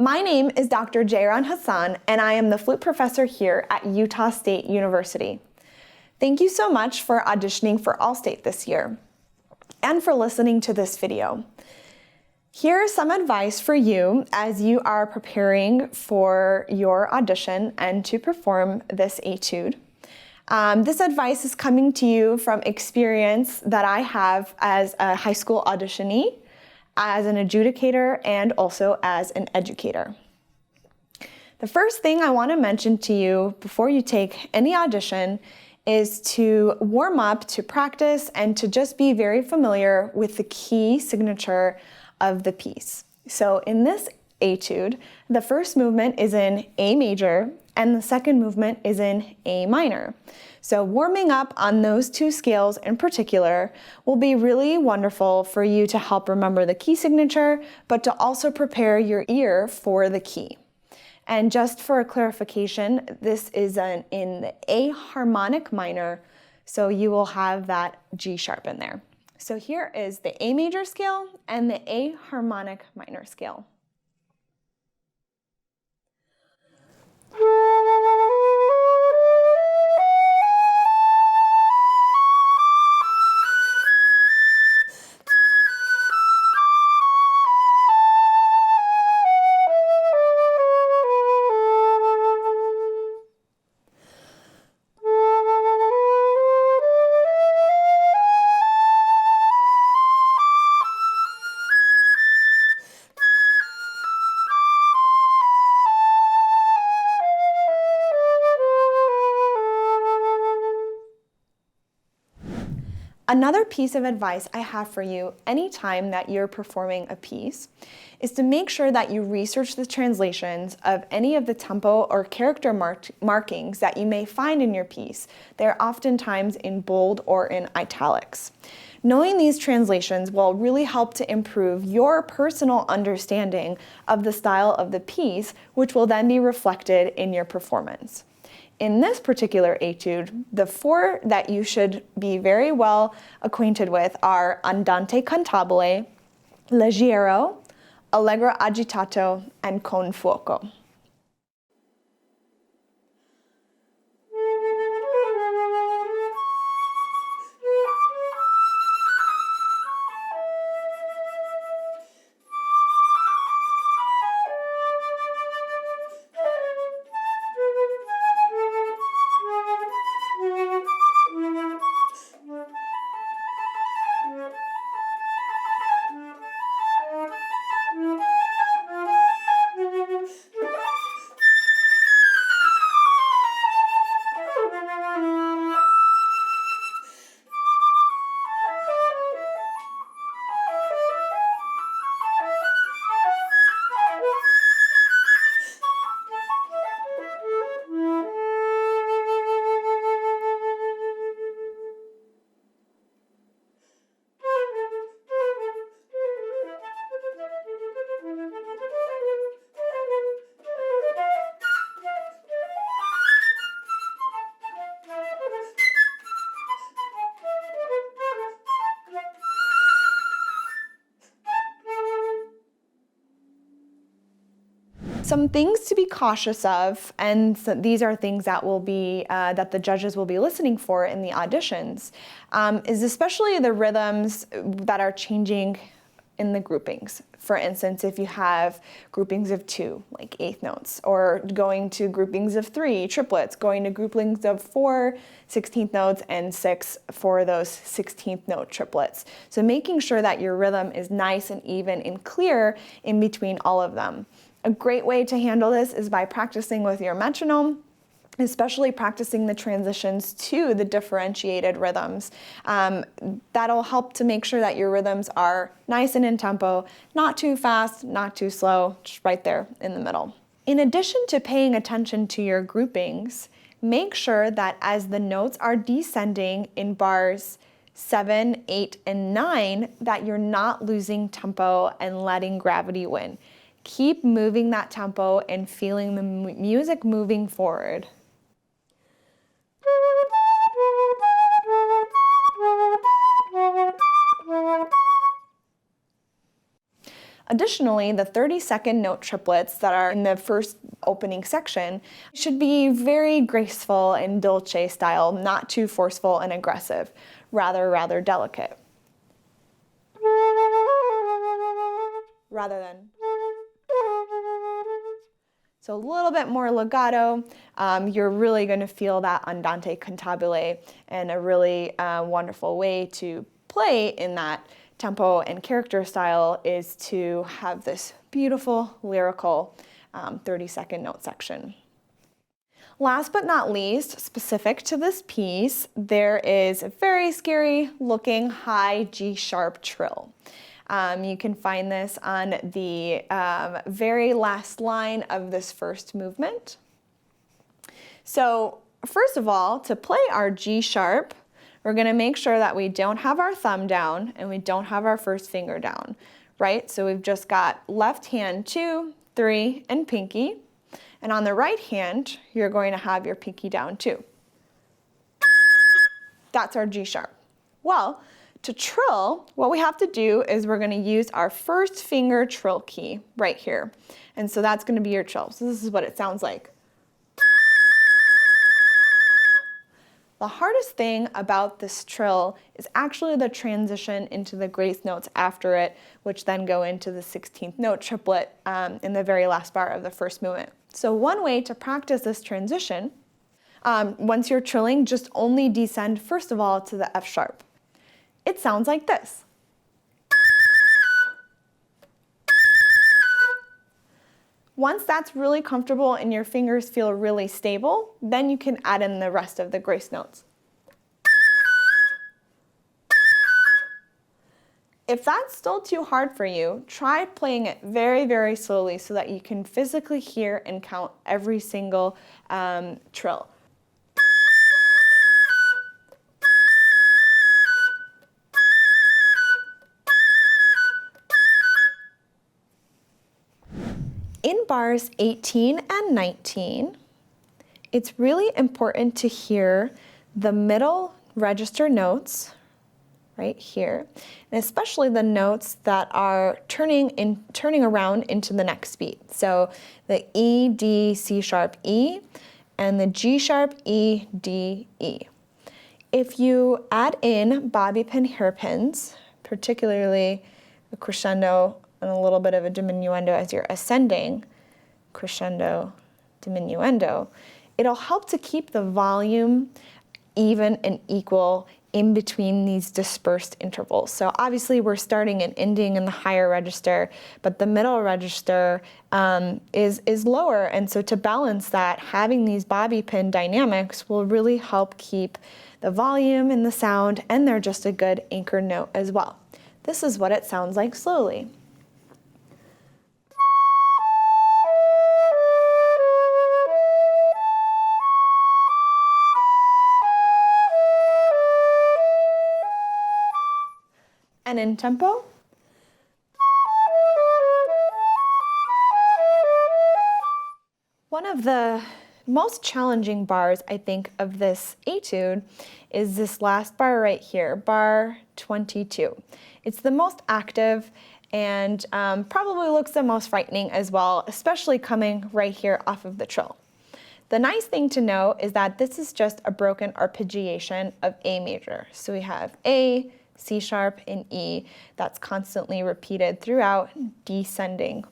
My name is Dr. Jeiran Hasan, and I am the flute professor here at Utah State University. Thank you so much for auditioning for All-State this year, and for listening to this video. Here's some advice for you as you are preparing for your audition and to perform this etude. This advice is coming to you from experience that I have as a high school auditionee, as an adjudicator, and also as an educator. The first thing I want to mention to you before you take any audition is to warm up, to practice, and to just be very familiar with the key signature of the piece. So in this etude, the first movement is in A major, and the second movement is in A minor. So warming up on those two scales in particular will be really wonderful for you to help remember the key signature, but to also prepare your ear for the key. And just for a clarification, this is in the A harmonic minor, so you will have that G sharp in there. So here is the A major scale and the A harmonic minor scale. Another piece of advice I have for you anytime that you're performing a piece is to make sure that you research the translations of any of the tempo or character markings that you may find in your piece. They're oftentimes in bold or in italics. Knowing these translations will really help to improve your personal understanding of the style of the piece, which will then be reflected in your performance. In this particular etude, the four that you should be very well acquainted with are Andante cantabile, Leggero, Allegro agitato, and Con fuoco. Some things to be cautious of, and so these are things that will be that the judges will be listening for in the auditions, is especially the rhythms that are changing in the groupings. For instance, if you have groupings of 2, like eighth notes, or going to groupings of 3, triplets, going to groupings of 4, 16th notes, and 6 for those 16th note triplets. So making sure that your rhythm is nice and even and clear in between all of them. A great way to handle this is by practicing with your metronome, especially practicing the transitions to the differentiated rhythms. That'll help to make sure that your rhythms are nice and in tempo, not too fast, not too slow, just right there in the middle. In addition to paying attention to your groupings, make sure that as the notes are descending in bars 7, 8, and 9, that you're not losing tempo and letting gravity win. Keep moving that tempo and feeling the music moving forward. Additionally, the 30-second note triplets that are in the first opening section should be very graceful and dolce style, not too forceful and aggressive, rather delicate. Rather than. So a little bit more legato. You're really going to feel that andante cantabile, and a really wonderful way to play in that tempo and character style is to have this beautiful lyrical 30-second note section. Last but not least, specific to this piece, there is a very scary looking high G sharp trill. You can find this on the very last line of this first movement. So first of all, to play our G sharp, we're going to make sure that we don't have our thumb down and we don't have our first finger down, right? So we've just got left hand 2, 3, and pinky. And on the right hand, you're going to have your pinky down too. That's our G sharp. Well, to trill, what we have to do is we're going to use our first finger trill key right here. And so that's going to be your trill. So this is what it sounds like. The hardest thing about this trill is actually the transition into the grace notes after it, which then go into the 16th note triplet in the very last bar of the first movement. So one way to practice this transition, once you're trilling, just only descend first of all to the F sharp. It sounds like this. Once that's really comfortable and your fingers feel really stable, then you can add in the rest of the grace notes. If that's still too hard for you, try playing it very slowly so that you can physically hear and count every single trill. In bars 18 and 19, it's really important to hear the middle register notes right here, and especially the notes that are turning around into the next beat. So the E, D, C sharp, E, and the G sharp, E, D, E. If you add in bobby pin hairpins, particularly a crescendo and a little bit of a diminuendo as you're ascending, crescendo, diminuendo, it'll help to keep the volume even and equal in between these dispersed intervals. So obviously we're starting and ending in the higher register, but the middle register is lower, and so to balance that, having these bobby pin dynamics will really help keep the volume and the sound, and they're just a good anchor note as well. This is what it sounds like slowly. And in tempo. One of the most challenging bars, I think, of this etude is this last bar right here, bar 22. It's the most active and probably looks the most frightening as well, especially coming right here off of the trill. The nice thing to know is that this is just a broken arpeggiation of A major. So we have A, C sharp, and E that's constantly repeated throughout, descending.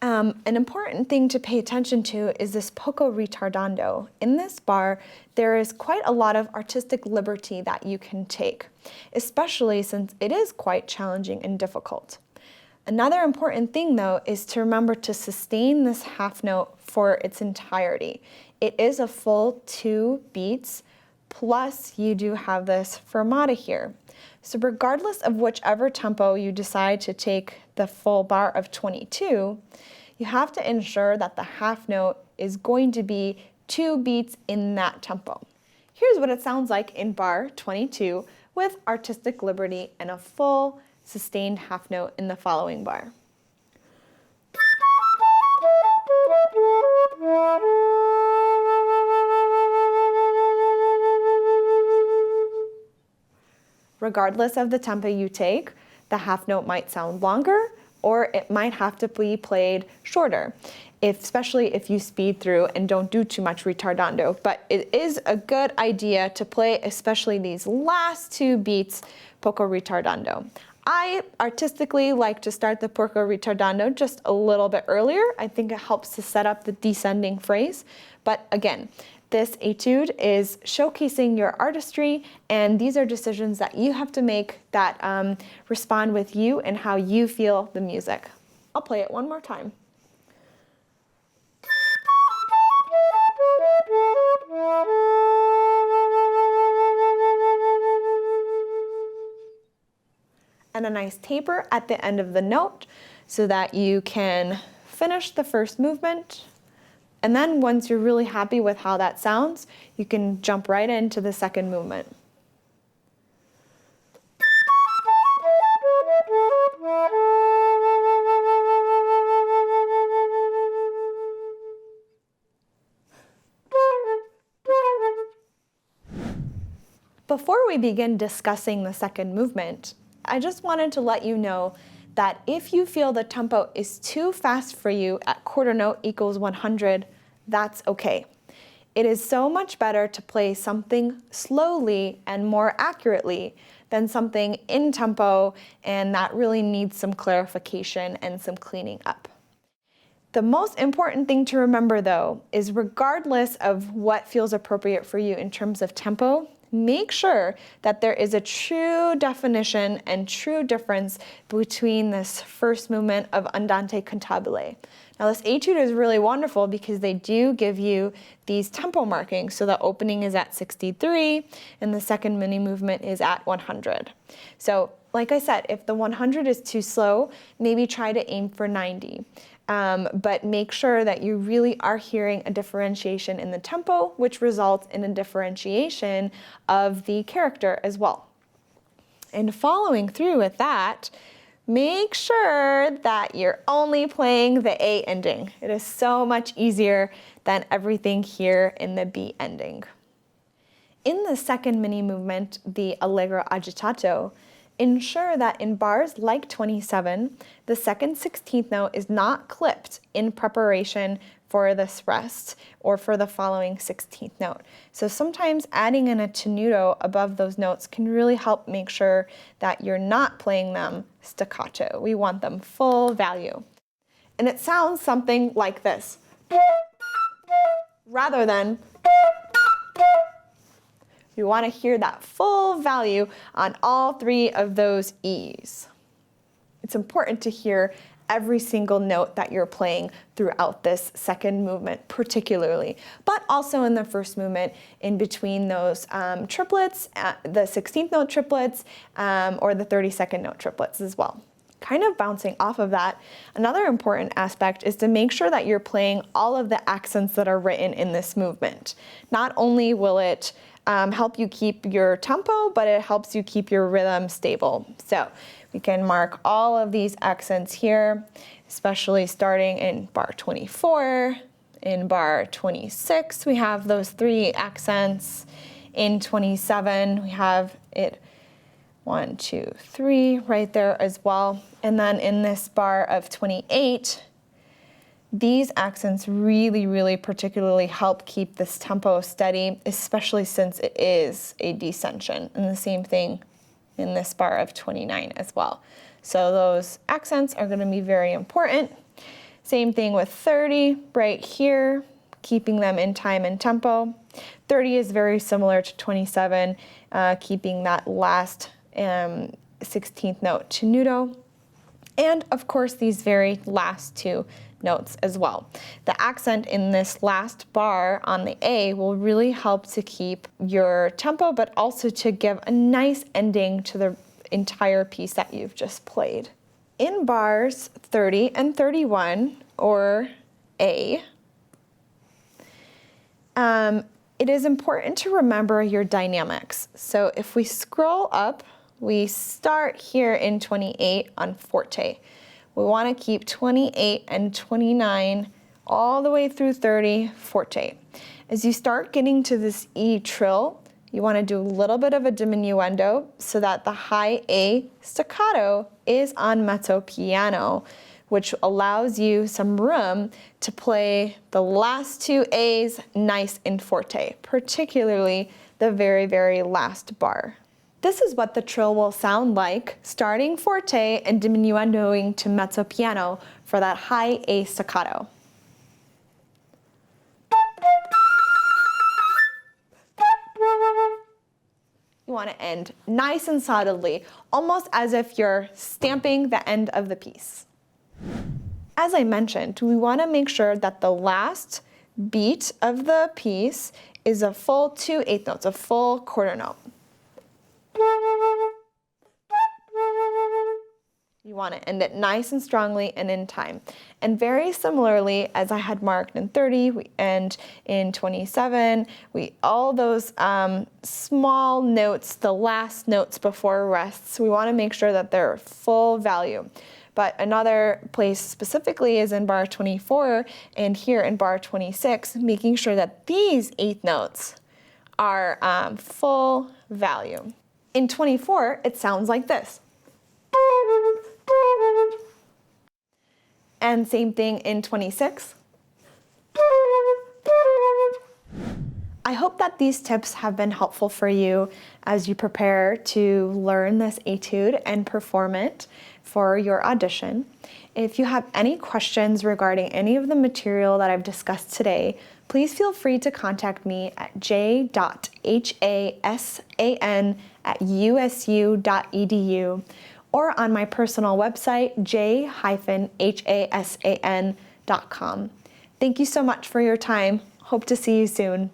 An important thing to pay attention to is this poco ritardando. In this bar, there is quite a lot of artistic liberty that you can take, especially since it is quite challenging and difficult. Another important thing, though, is to remember to sustain this half note for its entirety. It is a full 2 beats, plus you do have this fermata here. So regardless of whichever tempo you decide to take the full bar of 22, you have to ensure that the half note is going to be 2 beats in that tempo. Here's what it sounds like in bar 22 with artistic liberty and a full sustained half note in the following bar. Regardless of the tempo you take, the half note might sound longer, or it might have to be played shorter, especially if you speed through and don't do too much ritardando. But it is a good idea to play especially these last two beats poco ritardando. I artistically like to start the poco ritardando just a little bit earlier. I think it helps to set up the descending phrase. But again, this etude is showcasing your artistry, and these are decisions that you have to make that respond with you and how you feel the music. I'll play it one more time. And a nice taper at the end of the note so that you can finish the first movement. And then once you're really happy with how that sounds, you can jump right into the second movement. Before we begin discussing the second movement, I just wanted to let you know that if you feel the tempo is too fast for you at quarter note equals 100, that's okay. It is so much better to play something slowly and more accurately than something in tempo and that really needs some clarification and some cleaning up. The most important thing to remember though is regardless of what feels appropriate for you in terms of tempo, make sure that there is a true definition and true difference between this first movement of andante cantabile. Now this etude is really wonderful because they do give you these tempo markings. So the opening is at 63 and the second mini movement is at 100. So like I said, if the 100 is too slow, maybe try to aim for 90. But make sure that you really are hearing a differentiation in the tempo, which results in a differentiation of the character as well. And following through with that, make sure that you're only playing the A ending. It is so much easier than everything here in the B ending. In the second mini movement, the allegro agitato, ensure that in bars like 27, the second 16th note is not clipped in preparation for this rest or for the following 16th note. So sometimes adding in a tenuto above those notes can really help make sure that you're not playing them staccato. We want them full value. And it sounds something like this, rather than you want to hear that full value on all three of those E's. It's important to hear every single note that you're playing throughout this second movement particularly, but also in the first movement in between those triplets, the 16th note triplets, or the 32nd note triplets as well. Kind of bouncing off of that, another important aspect is to make sure that you're playing all of the accents that are written in this movement. Not only will it help you keep your tempo, but it helps you keep your rhythm stable. So we can mark all of these accents here, especially starting in bar 24. In bar 26, we have those three accents. In 27, we have it 1, 2, 3 right there as well. And then in this bar of 28, these accents really particularly help keep this tempo steady, especially since it is a descension. And the same thing in this bar of 29 as well. So those accents are going to be very important. Same thing with 30 right here, keeping them in time and tempo. 30 is very similar to 27, keeping that last 16th note tenuto. And of course, these very last two notes as well. The accent in this last bar on the A will really help to keep your tempo, but also to give a nice ending to the entire piece that you've just played. In bars 30 and 31, or A, it is important to remember your dynamics. So if we scroll up, we start here in 28 on forte. We want to keep 28 and 29 all the way through 30 forte. As you start getting to this E trill, you want to do a little bit of a diminuendo so that the high A staccato is on mezzo piano, which allows you some room to play the last two A's nice and forte, particularly the very, very last bar. This is what the trill will sound like, starting forte and diminuendoing to mezzo piano for that high A staccato. You want to end nice and solidly, almost as if you're stamping the end of the piece. As I mentioned, we want to make sure that the last beat of the piece is a full 2/8 notes, a full quarter note. You want to end it nice and strongly and in time. And very similarly, as I had marked in 30 and in 27, all those small notes, the last notes before rests, we want to make sure that they're full value. But another place specifically is in bar 24 and here in bar 26, making sure that these 8 notes are full value. In 24, it sounds like this. And same thing in 26. I hope that these tips have been helpful for you as you prepare to learn this etude and perform it for your audition. If you have any questions regarding any of the material that I've discussed today, please feel free to contact me at j.hasan@usu.edu or on my personal website, j-hasan.com. Thank you so much for your time. Hope to see you soon.